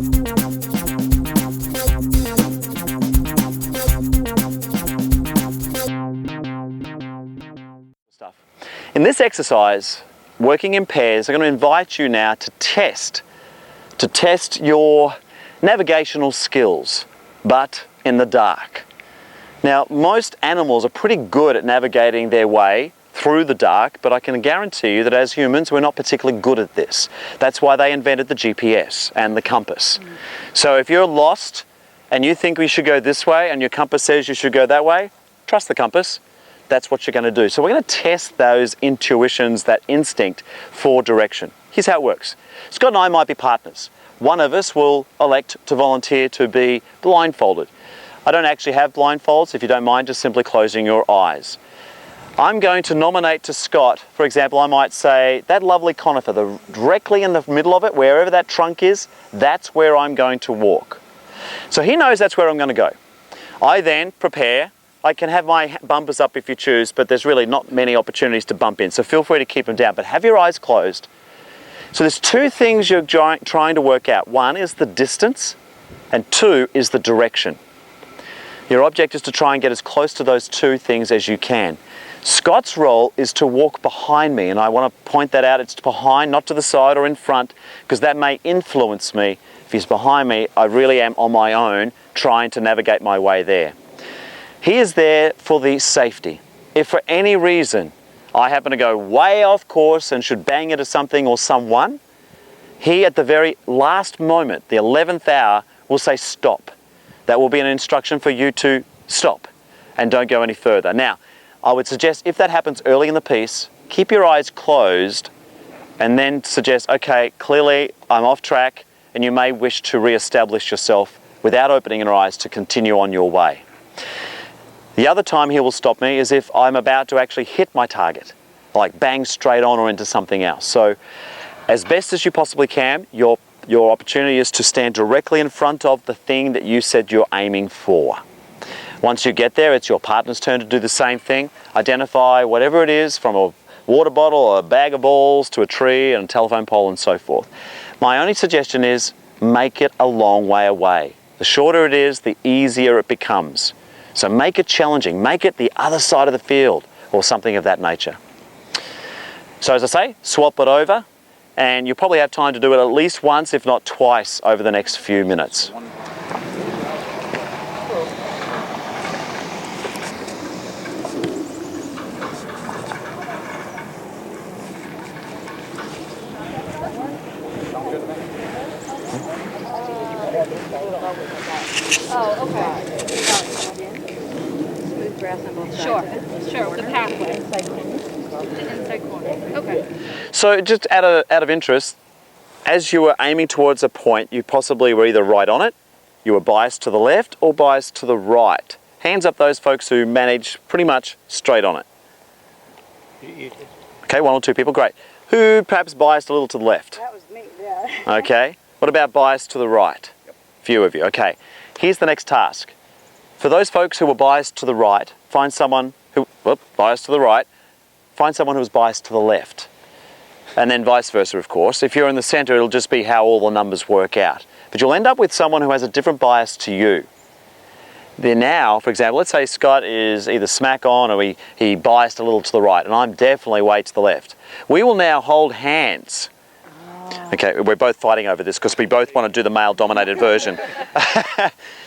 In this exercise, working in pairs, I'm going to invite you now to test your navigational skills, but in the dark. Now, most animals are pretty good at navigating their way through the dark, but I can guarantee you that as humans, we're not particularly good at this. That's why they invented the GPS and the compass. So if you're lost and you think we should go this way and your compass says you should go that way, trust the compass. That's what you're going to do. So we're going to test those intuitions, that instinct for direction. Here's how it works. Scott and I might be partners. One of us will elect to volunteer to be blindfolded. I don't actually have blindfolds. If you don't mind, just simply closing your eyes. I'm going to nominate to Scott, for example, I might say, that lovely conifer, directly in the middle of it, wherever that trunk is, that's where I'm going to walk. So he knows that's where I'm going to go. I then prepare. I can have my bumpers up if you choose, but there's really not many opportunities to bump in, so feel free to keep them down, but have your eyes closed. So there's two things you're trying to work out. One is the distance, and two is the direction. Your object is to try and get as close to those two things as you can. Scott's role is to walk behind me, and I want to point that out. It's behind, not to the side or in front, because that may influence me. If he's behind me, I really am on my own trying to navigate my way there. He is there for the safety. If for any reason I happen to go way off course and should bang into something or someone, he at the very last moment, the 11th hour, will say stop. That will be an instruction for you to stop and don't go any further. Now, I would suggest if that happens early in the piece, keep your eyes closed and then suggest, okay, clearly I'm off track, and you may wish to re-establish yourself without opening your eyes to continue on your way. The other time he will stop me is if I'm about to actually hit my target, like bang straight on or into something else. So as best as you possibly can, your opportunity is to stand directly in front of the thing that you said you're aiming for. Once you get there, it's your partner's turn to do the same thing. Identify whatever it is, from a water bottle or a bag of balls to a tree and a telephone pole and so forth. My only suggestion is make it a long way away. The shorter it is, the easier it becomes. So make it challenging, make it the other side of the field or something of that nature. So as I say, swap it over, and you'll probably have time to do it at least once, if not twice, over the next few minutes. Oh, okay. Smooth grass on both sides. Sure, the pathway. The inside corner. Okay. So just out of interest, as you were aiming towards a point, you possibly were either right on it, you were biased to the left, or biased to the right. Hands up those folks who manage pretty much straight on it. Okay, one or two people, great. Who perhaps biased a little to the left? That was me, yeah. Okay. What about biased to the right? Few of you. Okay. Here's the next task. For those folks who were biased to the right, find someone who, biased to the right, find someone who was biased to the left. And then vice versa, of course. If you're in the center, it'll just be how all the numbers work out. But you'll end up with someone who has a different bias to you. Then now, for example, let's say Scott is either smack on or he biased a little to the right, and I'm definitely way to the left. We will now hold hands. Okay, we're both fighting over this because we both want to do the male-dominated version.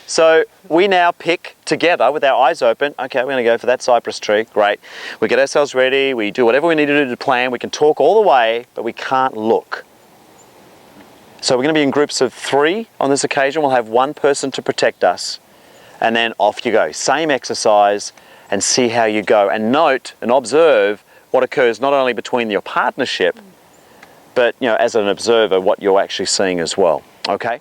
So we now pick together with our eyes open. Okay, we're going to go for that cypress tree. Great. We get ourselves ready. We do whatever we need to do to plan. We can talk all the way, but we can't look. So we're going to be in groups of 3 on this occasion. We'll have one person to protect us, and then off you go. Same exercise, and see how you go. And note and observe what occurs not only between your partnership, but as an observer, what you're actually seeing as well. Okay?